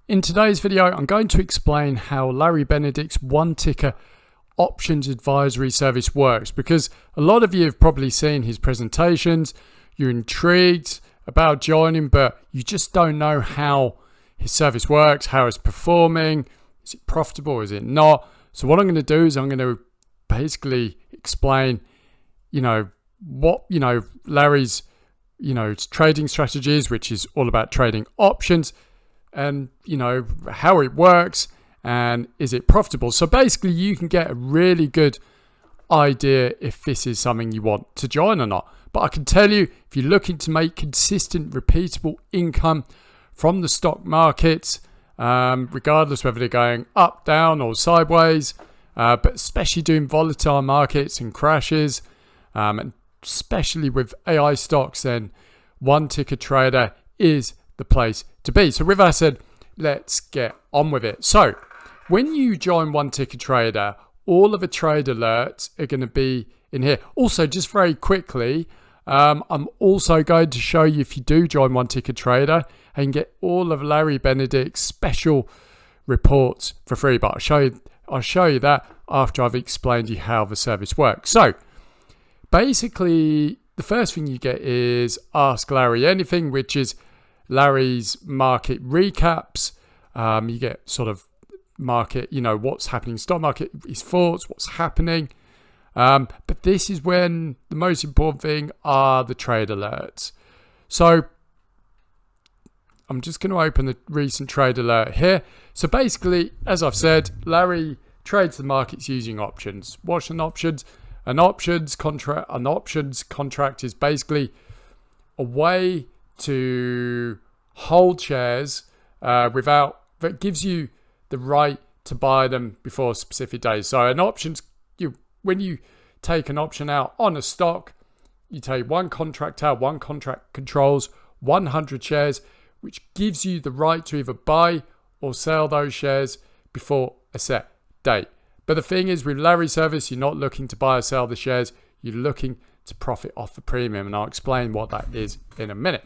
In today's video, I'm going to explain how Larry Benedict's one-ticker options advisory service works, because a lot of you have probably seen his presentations, you're intrigued about joining, but you just don't know how his service works, how it's performing, is it profitable, is it not? So what I'm going to do is I'm going to basically explain, what, Larry's, trading strategies, which is all about trading options, and how it works and is it profitable. So basically you can get a really good idea if this is something you want to join or not. But I can tell you, if you're looking to make consistent repeatable income from the stock markets, regardless whether they're going up, down or sideways, but especially doing volatile markets and crashes, and especially with AI stocks, then one ticker trader is the place to be. So with that said, let's get on with it. So when you join one ticker trader, all of the trade alerts are going to be in here. Also, just very quickly, I'm also going to show you, if you do join one ticker trader, and get all of Larry Benedict's special reports for free. But I'll show you that after I've explained to you how the service works. So basically, the first thing you get is Ask Larry Anything, which is Larry's market recaps. You get sort of market, what's happening in stock market, his thoughts, what's happening. But this is when the most important thing are the trade alerts. So I'm just going to open the recent trade alert here. So basically, as I've said, Larry trades the markets using options. What's an options? An options contract is basically a way to hold shares that gives you the right to buy them before specific days. So an options, when you take an option out on a stock, you take one contract out. One contract controls 100 shares, which gives you the right to either buy or sell those shares before a set date. But the thing is, with Larry's service, you're not looking to buy or sell the shares, you're looking to profit off the premium, and I'll explain what that is in a minute.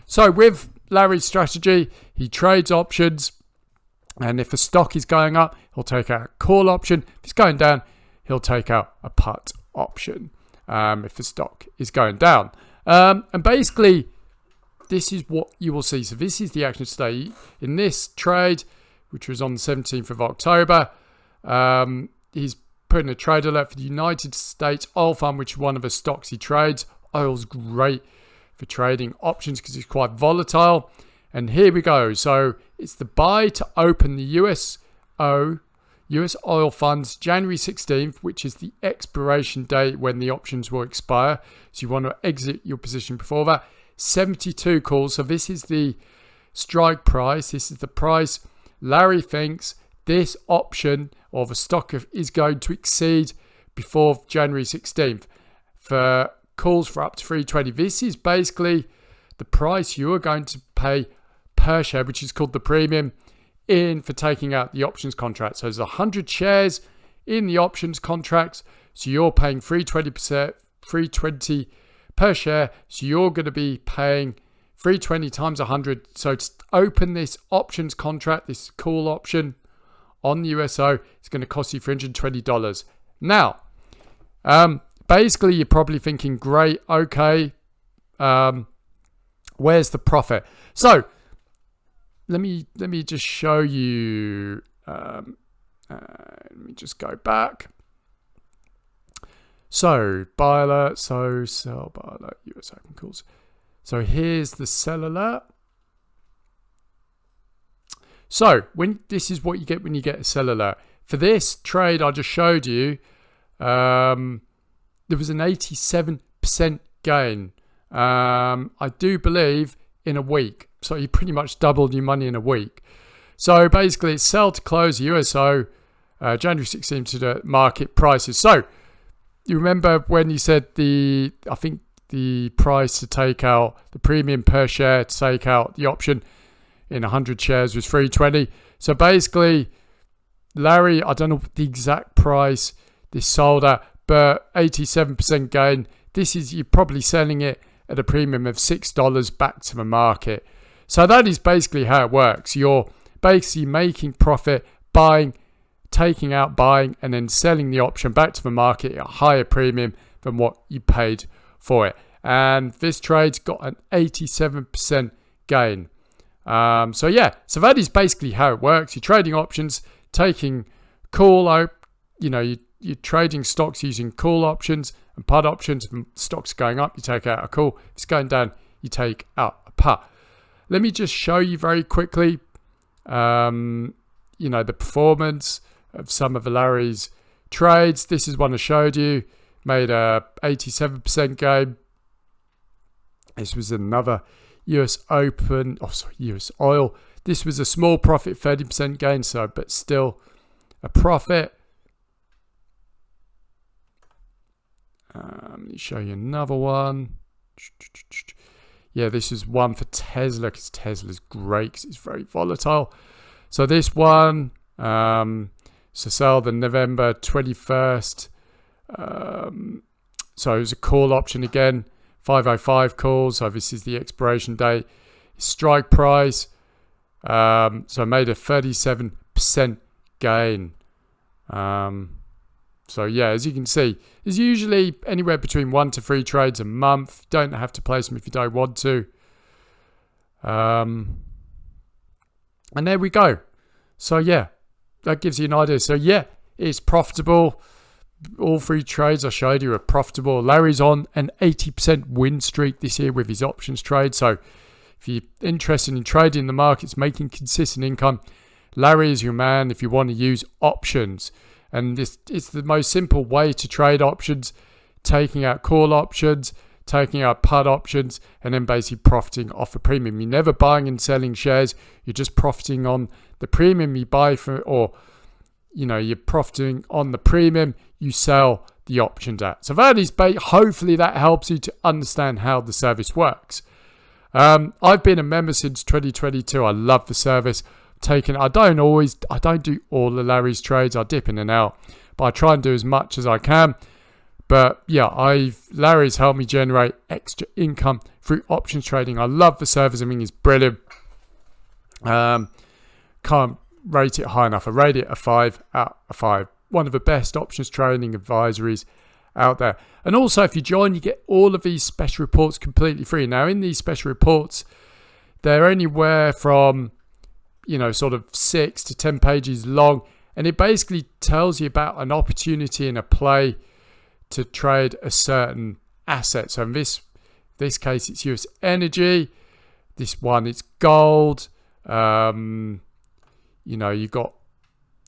So with Larry's strategy, he trades options, and if a stock is going up, he'll take out a call option. If it's going down, he'll take out a put option if the stock is going down. And basically, this is what you will see. So this is the action today. In this trade, which was on the 17th of October, he's putting a trade alert for the United States Oil Fund, which is one of the stocks he trades. Oil's great for trading options because it's quite volatile. And here we go. So it's the buy to open the US Oil Fund's January 16th, which is the expiration date when the options will expire. So you want to exit your position before that. 72 calls. So this is the strike price. This is the price Larry thinks this option or the stock is going to exceed before January 16th. For calls for up to 320, this is basically the price you are going to pay per share, which is called the premium, for taking out the options contract. So there's 100 shares in the options contracts, so you're paying 320 per share. So you're going to be paying 320 times 100. So to open this options contract, this call option on the USO, it's going to cost you $320. Now, basically, you're probably thinking, great, okay, where's the profit? So let me just show you. Let me just go back. So buy alert, so sell buy alert, US open calls. So here's the sell alert. So this is what you get when you get a sell alert. For this trade I just showed you, there was an 87% gain. I do believe in a week. So you pretty much doubled your money in a week. So basically it's sell to close USO, January 16th to the market prices. So you remember when you said I think the price to take out the premium per share to take out the option in 100 shares was 320. So basically, Larry, I don't know the exact price this sold at, but 87% gain. You're probably selling it at a premium of $6 back to the market. So that is basically how it works. You're basically making profit, buying, taking out, buying, and then selling the option back to the market at a higher premium than what you paid for it. And this trade's got an 87% gain. So that is basically how it works. You're trading options, taking call out, you're trading stocks using call options and put options. If stocks going up, you take out a call. If it's going down, you take out a put. Let me just show you very quickly, the performance of some of Larry's trades. This is one I showed you, made a 87% gain. This was another US oil. This was a small profit, 30% gain, but still a profit. Let me show you another one. Yeah, this is one for Tesla, because Tesla's great because it's very volatile. So this one, sell the November 21st. So it was a call option again. 505 calls, so this is the expiration date. Strike price, so I made a 37% gain. As you can see, there's usually anywhere between 1 to 3 trades a month. Don't have to place them if you don't want to. And there we go. So that gives you an idea. So it's profitable. All 3 trades I showed you are profitable. Larry's on an 80% win streak this year with his options trade. So if you're interested in trading the markets, making consistent income, Larry is your man if you want to use options. And this is the most simple way to trade options, taking out call options, taking out put options, and then basically profiting off the premium. You're never buying and selling shares. You're just profiting on the premium you buy for, or you're profiting on the premium you sell the options at. So that is hopefully that helps you to understand how the service works. I've been a member since 2022. I love the service. I don't do all of Larry's trades. I dip in and out, but I try and do as much as I can. But Larry's helped me generate extra income through options trading. I love the service. I mean, it's brilliant. Can't rate it high enough. I rate it a 5 out of 5. One of the best options trading advisories out there. And also, if you join, you get all of these special reports completely free. Now, in these special reports, they're anywhere from, sort of 6 to 10 pages long. And it basically tells you about an opportunity in a play to trade a certain asset. So in this case, it's US energy. This one, it's gold. You've got,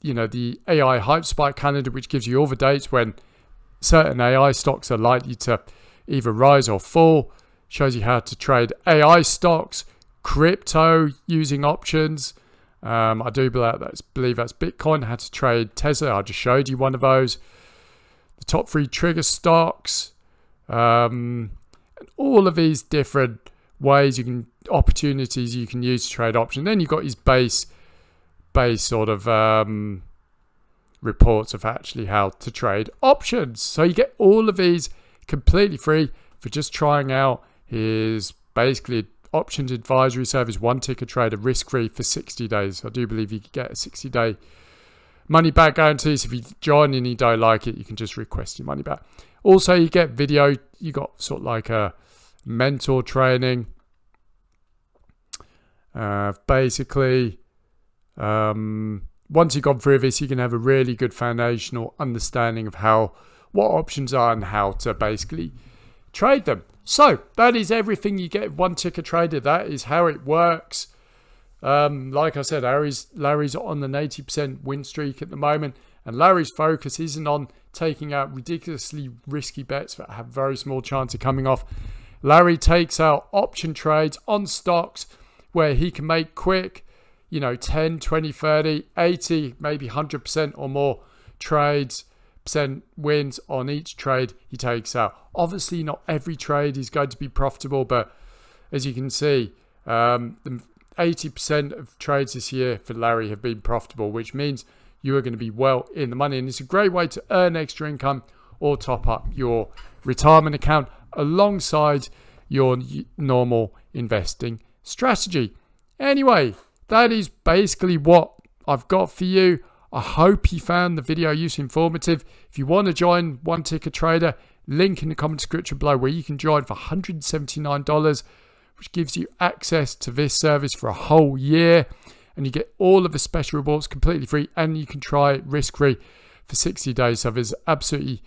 the AI hype spike calendar, which gives you all the dates when certain AI stocks are likely to either rise or fall. Shows you how to trade AI stocks, crypto using options. I do believe that's Bitcoin. How to trade Tesla. I just showed you one of those. The top 3 trigger stocks. And all of these different ways opportunities you can use to trade options. Then you've got his base sort of reports of actually how to trade options. So you get all of these completely free for just trying out his basically options advisory service, one ticker trader, risk-free for 60 days. I do believe you could get a 60-day money back guarantee. So if you join and you don't like it, you can just request your money back. Also, you get video. You got sort of like a mentor training. Once you've gone through this, you can have a really good foundational understanding of what options are and how to basically trade them. So that is everything you get with one ticker trader. That is how it works. Like I said, Larry's on an 80% win streak at the moment, and Larry's focus isn't on taking out ridiculously risky bets that have very small chance of coming off. Larry takes out option trades on stocks where he can make quick, 10, 20, 30, 80, maybe 100% or more percent wins on each trade he takes out. Obviously, not every trade is going to be profitable, but as you can see, 80% of trades this year for Larry have been profitable, which means you are going to be well in the money. And it's a great way to earn extra income or top up your retirement account alongside your normal investing strategy. Anyway, that is basically what I've got for you. I hope you found the video useful, informative. If you want to join One Ticker Trader, link in the comment description below where you can join for $179, which gives you access to this service for a whole year. And you get all of the special rewards completely free, and you can try it risk-free for 60 days. So there's absolutely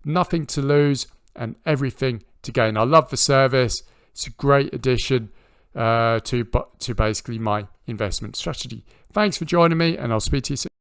nothing to lose and everything to gain. I love the service. It's a great addition to basically my investment strategy. Thanks for joining me, and I'll speak to you soon.